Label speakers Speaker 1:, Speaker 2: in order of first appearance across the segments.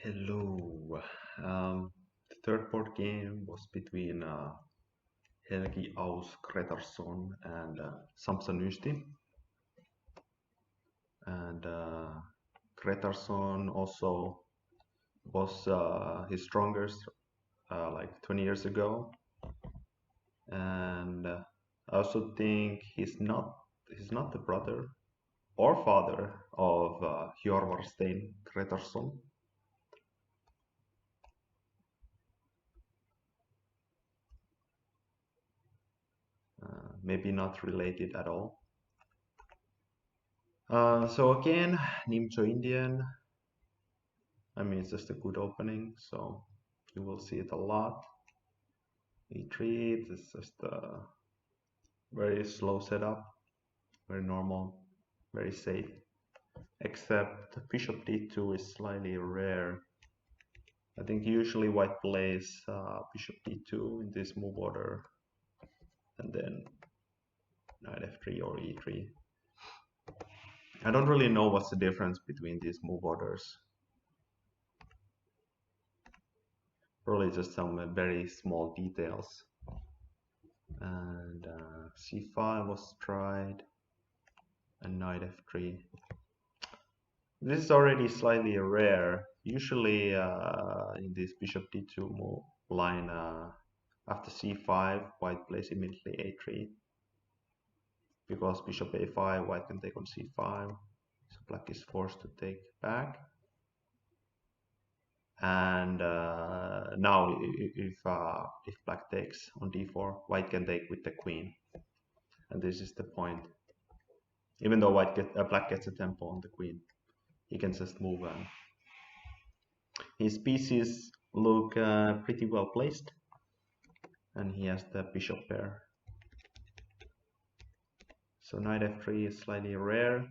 Speaker 1: Hello. The third board game was between Helgi Ass Gretarsson and Sampsa Nyysti. And Gretarsson also was his strongest like 20 years ago. And I also think he's not the brother or father of Hjorvar Gretarsson. Maybe not related at all. So again, Nimcho Indian. I mean, it's just a good opening, so you will see it a lot. E3, it's just a very slow setup, very normal, very safe. Except Bishop D2 is slightly rare. I think usually white plays Bishop D2 in this move order, and then Knight F3 or E3. I don't really know what's the difference between these move orders. Probably just some very small details. And C5 was tried, and Knight F3. This is already slightly rare. Usually in this Bishop D2 move line, after C5, white plays immediately A3. Because Bishop A5, white can take on C5, so black is forced to take back. And now, if black takes on D4, white can take with the queen, and this is the point. Even though black gets a tempo on the queen, he can just move, and his pieces look pretty well placed, and he has the bishop pair. So Knight F3 is slightly rare,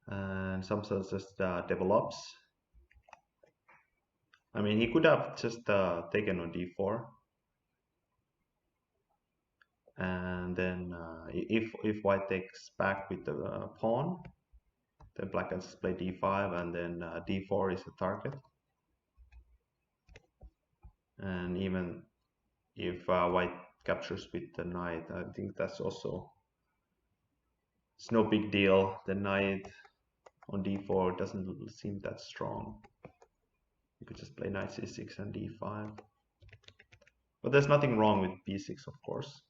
Speaker 1: and Sampsa just develops. I mean, he could have just taken on D4, and then if white takes back with the pawn, then black can just play D5, and then D4 is the target. And even if white captures with the knight, I think that's also, it's no big deal. The knight on D4 doesn't seem that strong. You could just play knight C6 and D5. But there's nothing wrong with B6, of course.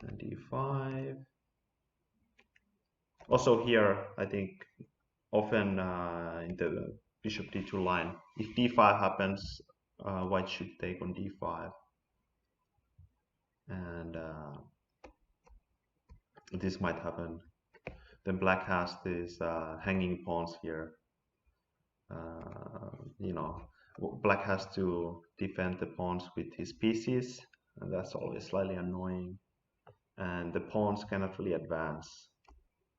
Speaker 1: And D5. Also here, I think often in the Bishop D2 line, if D5 happens, white should take on D5. And this might happen. Then black has these hanging pawns here. You know, black has to defend the pawns with his pieces, and that's always slightly annoying. And the pawns cannot really advance.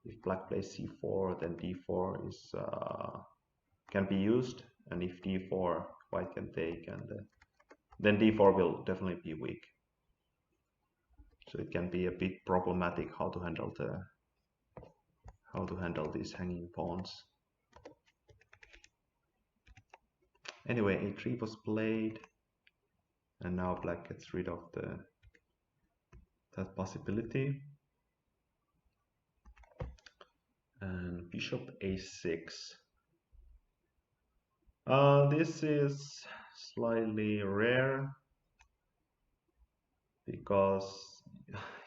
Speaker 1: If black plays C4, then D4 is can be used, and if D4, white can take, and then D4 will definitely be weak. So it can be a bit problematic how to handle these hanging pawns. Anyway, A3 was played, and now black gets rid of that possibility. And Bishop A6. This is slightly rare because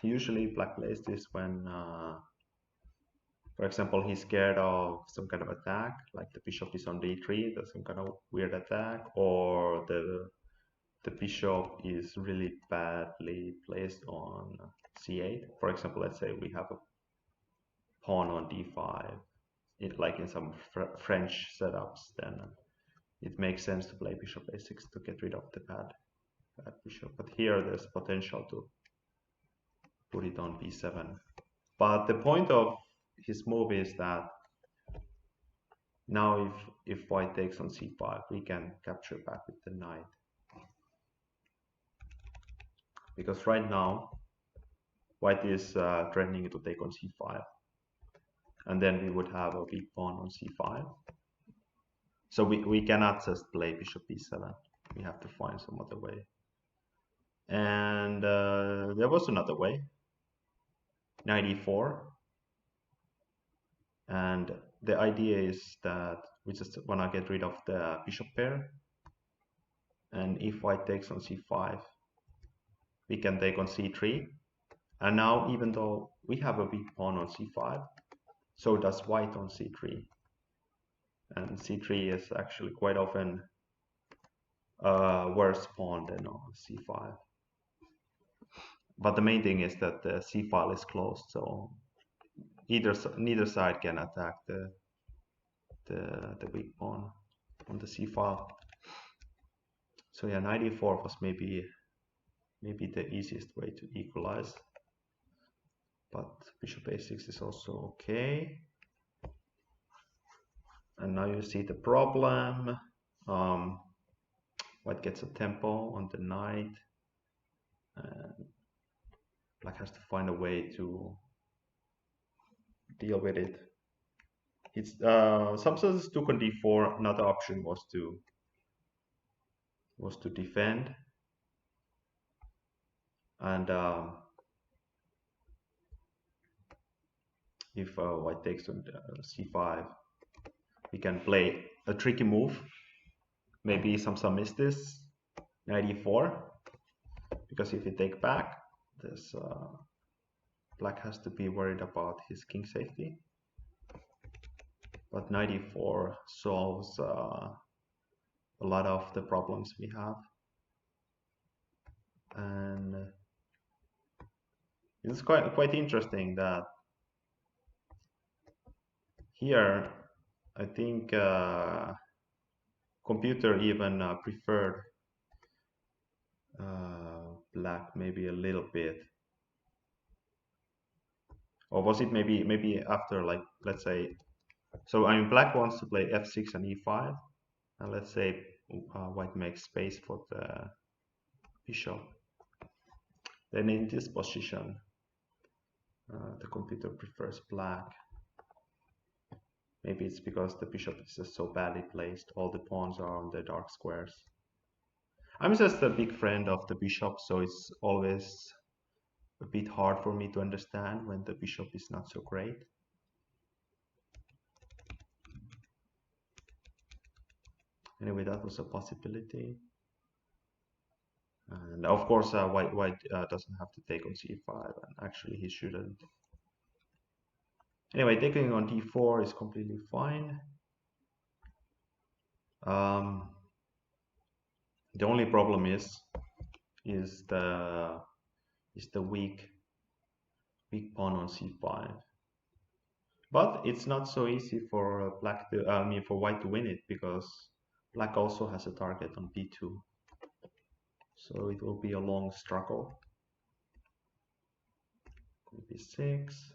Speaker 1: usually black plays this when, for example, he's scared of some kind of attack, like the bishop is on D3, that's some kind of weird attack, or the bishop is really badly placed on C8. For example, let's say we have a pawn on D5, like in some French setups, then it makes sense to play bishop A6 to get rid of the bad bishop. But here there's potential to put it on B7. But the point of his move is that now if white takes on C5, we can capture back with the knight. Because right now, white is threatening to take on C5. and then we would have a weak pawn on c5. So we cannot just play bishop b7. We have to find some other way. And there was another way, knight e4. And the idea is that we just want to get rid of the bishop pair. And if white takes on c5, we can take on c3. And now, even though we have a weak pawn on c5, so does white on c3. And c3 is actually quite often a worse pawn than on c5. But the main thing is that the c file is closed, so neither side can attack the weak pawn on the c file. So yeah, knight e4 was maybe the easiest way to equalize. But bishop a6 is also okay. And now you see the problem. White gets a tempo on the knight, and black has to find a way to deal with it. It's Sampsa took on d4. Another option was to defend, and if white takes on c5, we can play a tricky move. Maybe Sampsa missed this, knight e4, because if you take back, this black has to be worried about his king safety. But knight e4 solves a lot of the problems we have. And it's quite interesting that here, I think computer even preferred black maybe a little bit. Or was it maybe after, like, let's say, so I mean black wants to play f6 and e5, and let's say white makes space for the bishop. Then in this position, the computer prefers black. Maybe it's because the bishop is just so badly placed. All the pawns are on the dark squares. I'm just a big friend of the bishop, so it's always a bit hard for me to understand when the bishop is not so great. Anyway, that was a possibility. And of course, white doesn't have to take on c5, and actually he shouldn't. Anyway, taking on d4 is completely fine. The only problem is the weak pawn on c5. But it's not so easy for black to, for white to win it, because black also has a target on b2. So it will be a long struggle. b6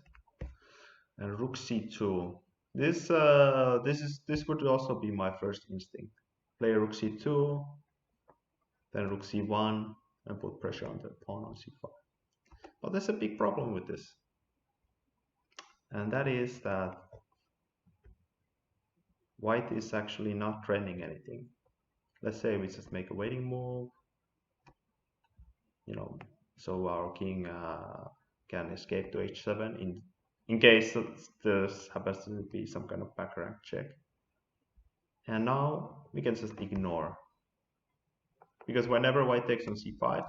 Speaker 1: and rook c2. This would also be my first instinct. Play rook c2, then rook c1, and put pressure on the pawn on c5. But there's a big problem with this, and that is that white is actually not threatening anything. Let's say we just make a waiting move, so our king can escape to h7 in case this happens to be some kind of back rank check. And now we can just ignore, because whenever white takes on c5,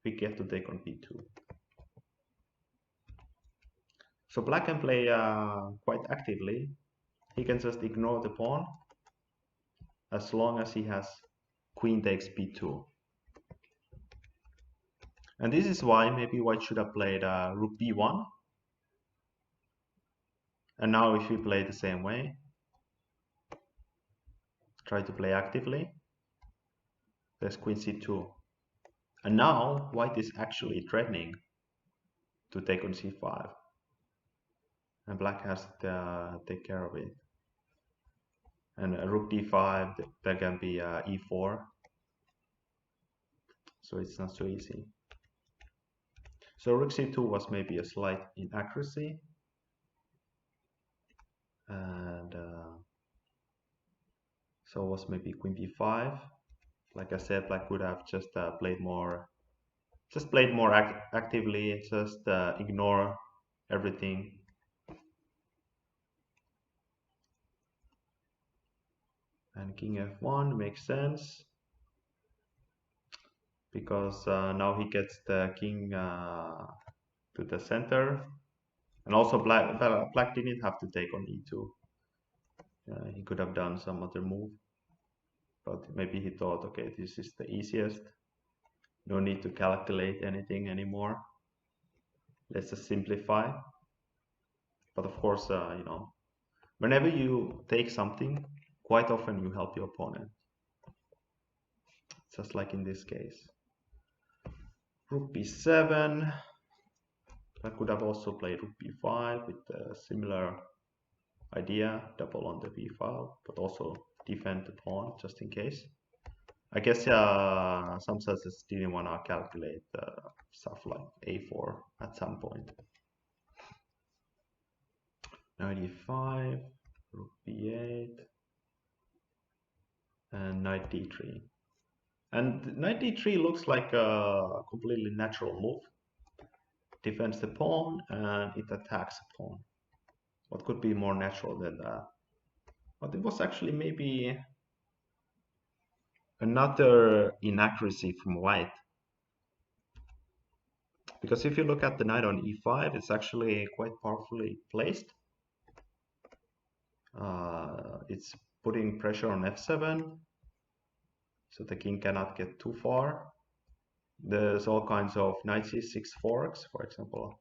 Speaker 1: we get to take on b2. So black can play quite actively. He can just ignore the pawn as long as he has queen takes b2. And this is why maybe white should have played rook b1. And now if we play the same way, try to play actively, there's queen c2. And now white is actually threatening to take on c5. And black has to take care of it. And rook d5, there can be e4. So it's not so easy. So rook c2 was maybe a slight inaccuracy. and so was maybe queen b5. Like I said, black could have just played more actively, just ignore everything. And king f1 makes sense because now he gets the king to the center, and also black didn't have to take on e2. He could have done some other move, but maybe he thought, okay, this is the easiest, no need to calculate anything anymore, let's just simplify. But of course, you know, whenever you take something, quite often you help your opponent, just like in this case. Rook b7. I could have also played rook b5 with a similar idea, double on the b file, but also defend the pawn just in case. I guess Sampsa just didn't want to calculate stuff like a4 at some point. Knight e5, rook b8, and knight d3. And knight d3 looks like a completely natural move. Defends the pawn and it attacks the pawn. What could be more natural than that? But it was actually maybe another inaccuracy from white. Because if you look at the knight on e5, it's actually quite powerfully placed. It's putting pressure on f7, so the king cannot get too far. There's all kinds of knight c6 forks, for example,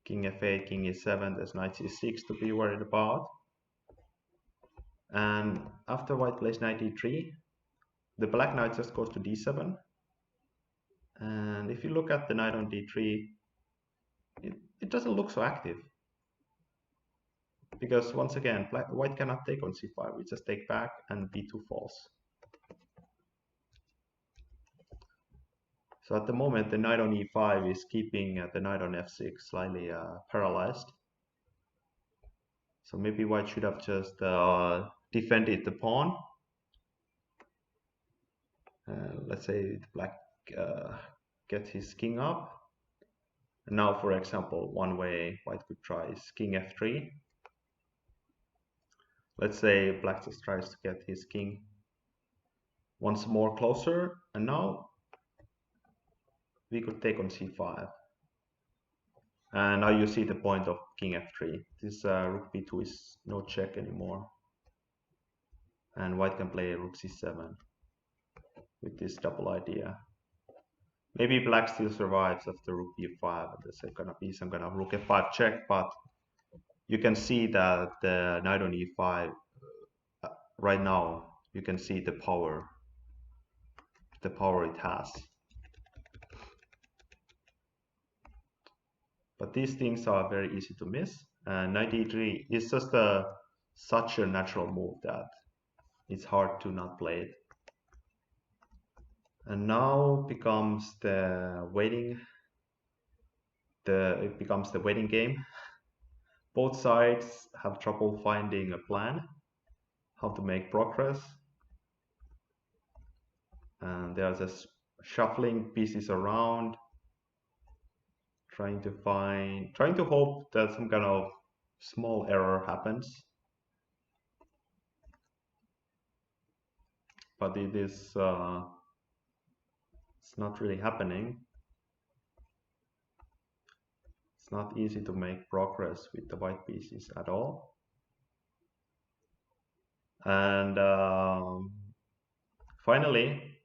Speaker 1: king f8, king e7, there's knight c6 to be worried about. And after white plays knight e3, the black knight just goes to d7. And if you look at the knight on d3, it doesn't look so active. Because once again, white cannot take on c5, we just take back and b2 falls. So at the moment, the knight on e5 is keeping the knight on f6 slightly paralyzed. So maybe white should have just defended the pawn. Let's say black gets his king up. And now, for example, one way white could try is king f3. Let's say black just tries to get his king once more closer, and now we could take on c5. And now you see the point of king f3. This rook b2 is no check anymore. And white can play rook c7 with this double idea. Maybe black still survives after rook b5, and there's gonna be some kind of rook f5 check, but you can see that the knight on e5, right now, you can see the power it has. But these things are very easy to miss. And knight e3 is just such a natural move that it's hard to not play it. And now becomes the waiting. It becomes the waiting game. Both sides have trouble finding a plan, how to make progress. And they are just shuffling pieces around, trying to hope that some kind of small error happens. But it is it's not really happening. It's not easy to make progress with the white pieces at all. And finally,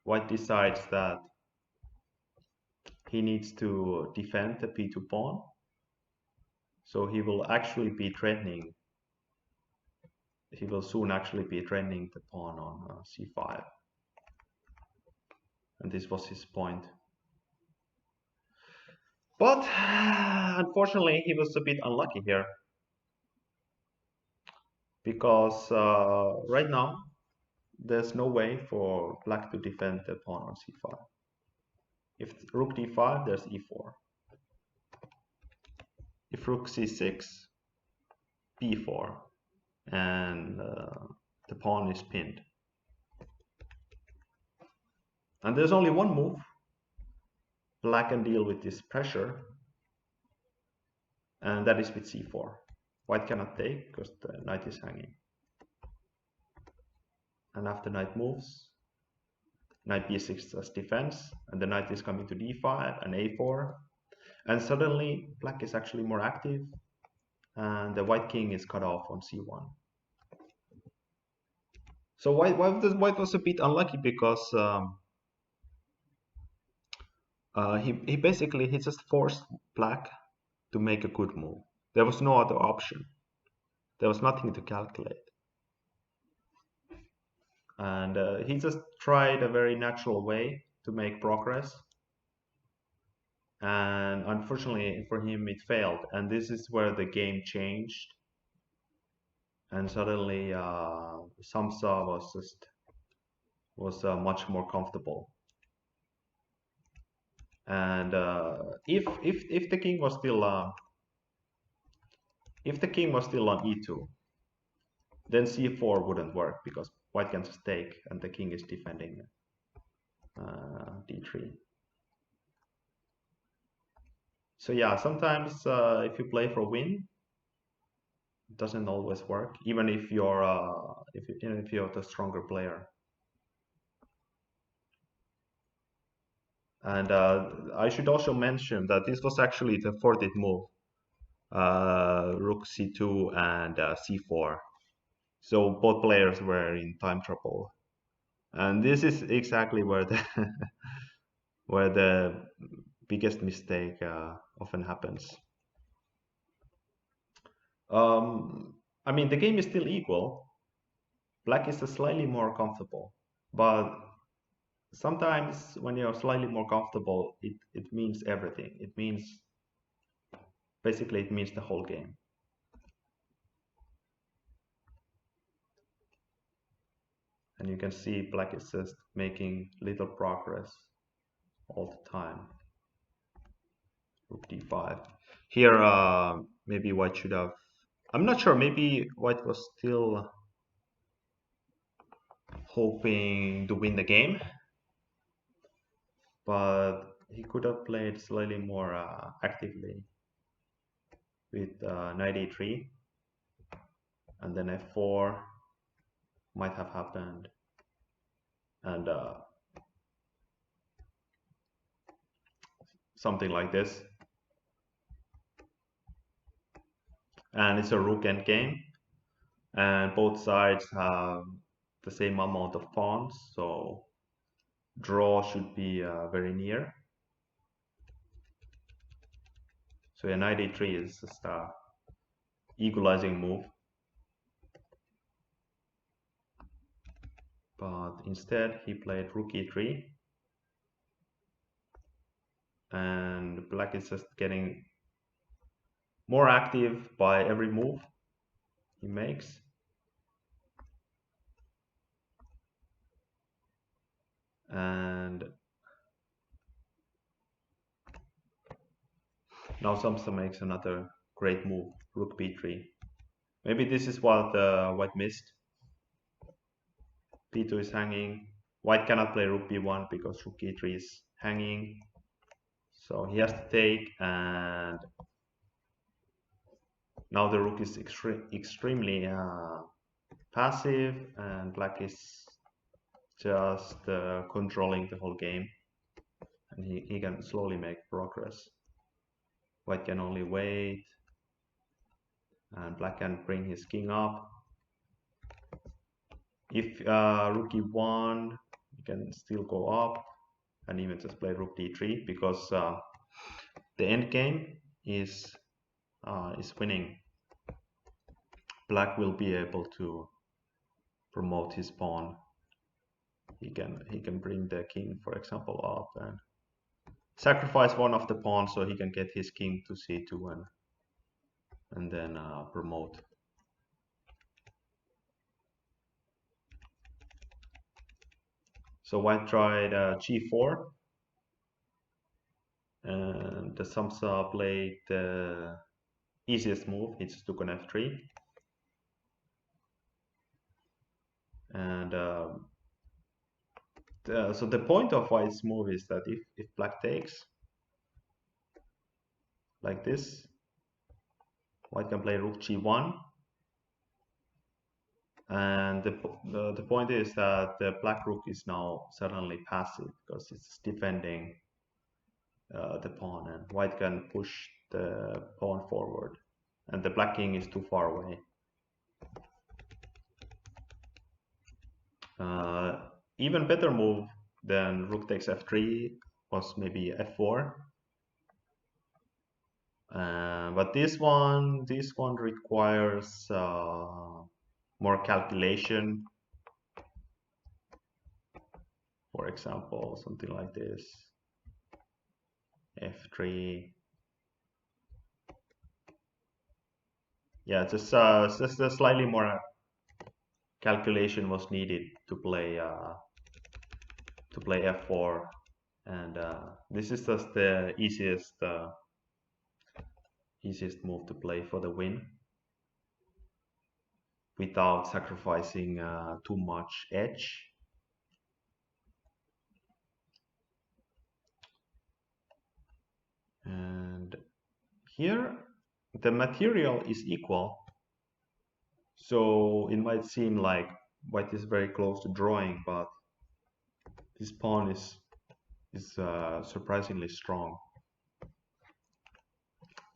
Speaker 1: white decides that he needs to defend the p2 pawn. So he will actually be threatening. He will soon actually be threatening the pawn on c5. And this was his point. But unfortunately, he was a bit unlucky here. Because right now, there's no way for black to defend the pawn on c5. If rook d5, there's e4. If rook c6, b4, and the pawn is pinned. And there's only one move. Black can deal with this pressure, and that is with c4. White cannot take because the knight is hanging. And after knight moves, knight b6 as defense, and the knight is coming to d5 and a4. And suddenly black is actually more active, and the white king is cut off on c1. So white was a bit unlucky because he basically just forced black to make a good move. There was no other option. There was nothing to calculate. And he just tried a very natural way to make progress. And unfortunately for him, it failed. And this is where the game changed. And suddenly Sampsa was much more comfortable. And if the king was still on e2, then c4 wouldn't work because white can just take and the king is defending d3. So yeah, sometimes if you play for win, it doesn't always work, even if you're if you're the stronger player. And I should also mention that this was actually the 40th move, rook c2 and c4. So both players were in time trouble, and this is exactly where the where the biggest mistake often happens. I mean, the game is still equal. Black is slightly more comfortable, but sometimes when you're slightly more comfortable, it means everything. It means basically it means the whole game. And you can see black is just making little progress all the time. Rook d5. Here, maybe white should have. I'm not sure. Maybe white was still hoping to win the game, but he could have played slightly more actively with knight e3, and then f4 might have happened, and something like this. And it's a rook endgame, and both sides have the same amount of pawns, so draw should be very near. So yeah, knight e3 is just a equalizing move, but instead he played rook e3, and black is just getting more active by every move he makes. And now Sampsa makes another great move, rook b3. Maybe this is what white missed. b2 is hanging. White cannot play rook b1 because rook e3 is hanging. So he has to take, and now the rook is extremely passive, and black is just controlling the whole game, and he can slowly make progress. White can only wait, and black can bring his king up. If rook e1, you can still go up and even just play rook d3 because the end game is winning. Black will be able to promote his pawn. He can bring the king, for example, up and sacrifice one of the pawns so he can get his king to c2 and then promote. So white tried g4, and the Sampsa played the easiest move. He just took on f3. And so the point of white's move is that if black takes like this, white can play rook g1, and the point is that the black rook is now suddenly passive because it's defending the pawn, and white can push the pawn forward, and the black king is too far away. Even better move than rook takes f3 was maybe f4. But this one requires more calculation. For example, something like this, f3. Yeah, just a slightly more calculation was needed to play f4, and this is just the easiest move to play for the win without sacrificing too much edge. And here the material is equal, so it might seem like white is very close to drawing, but this pawn is surprisingly strong.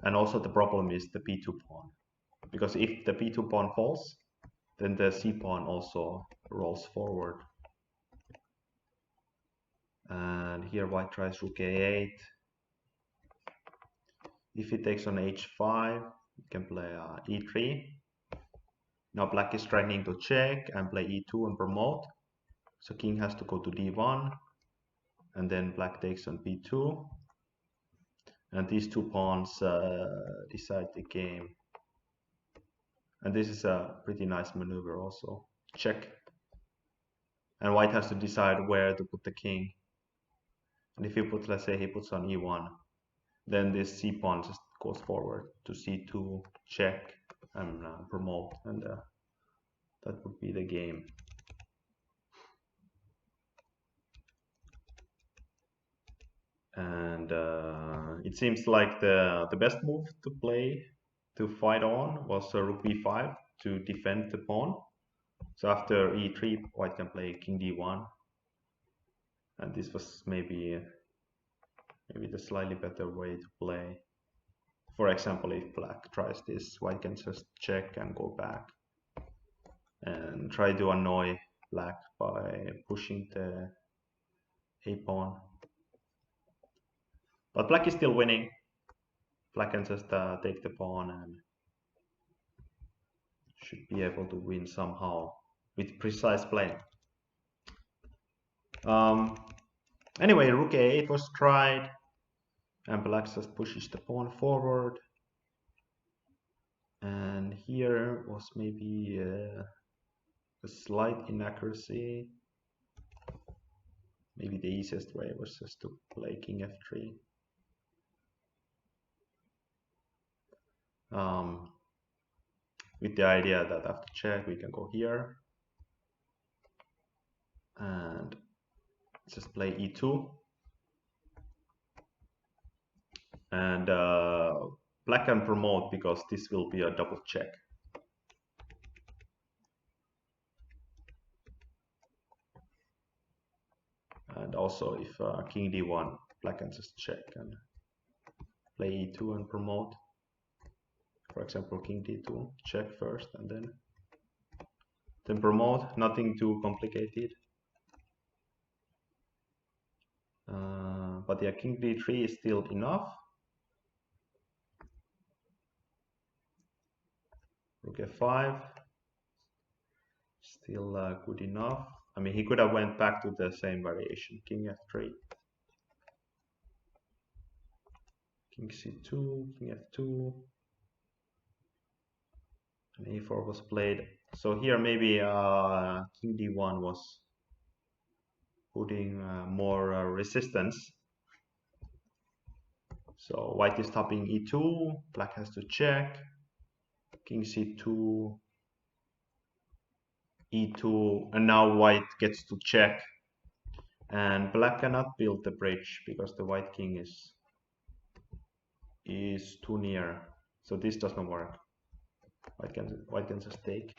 Speaker 1: And also the problem is the b2 pawn, because if the b2 pawn falls, then the c pawn also rolls forward. And here white tries rook a8. If he takes on h5, you can play e3. Now black is threatening to check and play e2 and promote. So king has to go to d1, and then black takes on b2. And these two pawns decide the game. And this is a pretty nice maneuver also. Check. And white has to decide where to put the king. And if he puts, let's say he puts on e1, then this c pawn just goes forward to c2, check, and promote, and that would be the game. And it seems like the best move to play to fight on was rook b5 to defend the pawn. So after e3, white can play king d1, and this was maybe the slightly better way to play. For example, if black tries this, white can just check and go back and try to annoy black by pushing the a pawn. But black is still winning. Black can just take the pawn and should be able to win somehow with precise play. Anyway, rook a8 was tried, and black just pushes the pawn forward. And here was maybe a slight inaccuracy. Maybe the easiest way was just to play king f3. With the idea that after check we can go here and just play e2. And black can promote because this will be a double check. And also if king d1, black can just check and play e2 and promote. For example, king d2, check first and then promote, nothing too complicated. But yeah, king d3 is still enough. Rook f5, still good enough. I mean, he could have went back to the same variation, king f3, king c2, king f2, and a4 was played. So here maybe king d1 was putting more resistance. So white is topping e2, black has to check, king c2, e2, and now white gets to check, and black cannot build the bridge because the white king is too near, so this does not work. White can just take.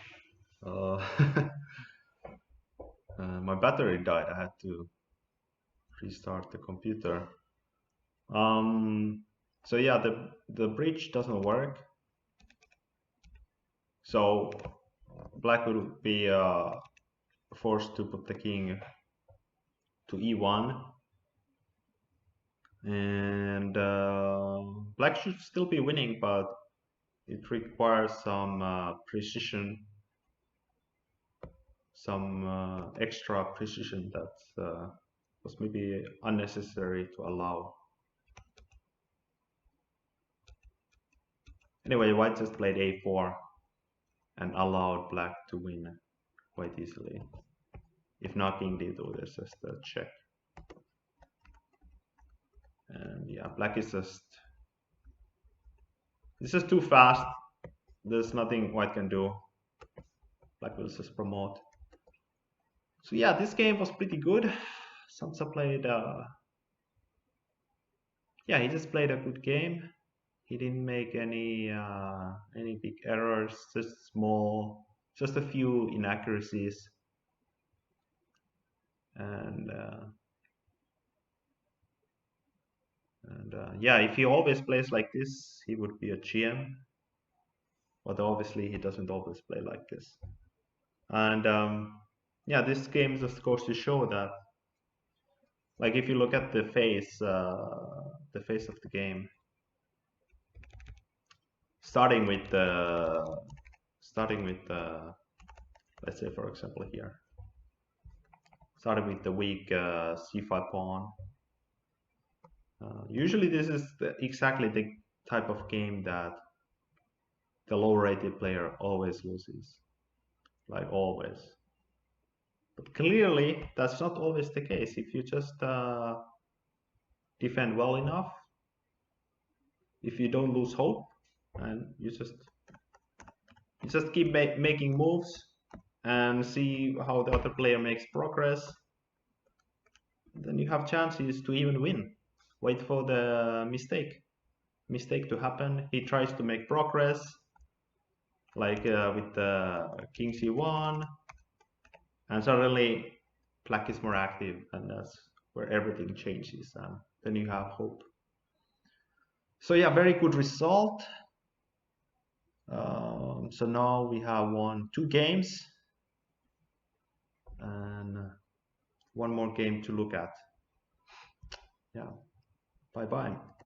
Speaker 1: My battery died. I had to restart the computer. So yeah, the bridge doesn't work. So black will be forced to put the king to e1, and black should still be winning, but it requires some precision, some extra precision that was maybe unnecessary to allow. Anyway, white just played a4 and allowed black to win quite easily. If not king d2, there's just a check. And yeah, black is just, it's just too fast. There's nothing white can do. Black will just promote. So yeah, this game was pretty good. Sampsa played, yeah, he just played a good game. He didn't make any big errors, just small, just a few inaccuracies. And yeah, if he always plays like this, he would be a GM. But obviously, he doesn't always play like this. And yeah, this game just goes to show that, like, if you look at the face of the game, starting with let's say, for example, here, starting with the weak c5 pawn. Usually, this is exactly the type of game that the low-rated player always loses, like always. But clearly, that's not always the case. If you just defend well enough, if you don't lose hope, and you just keep making moves and see how the other player makes progress, then you have chances to even win. Wait for the mistake to happen. He tries to make progress, like with the king c1, and suddenly black is more active, and that's where everything changes, and then you have hope. So yeah, very good result. So now we have won 2 games and one more game to look at. Yeah, bye bye.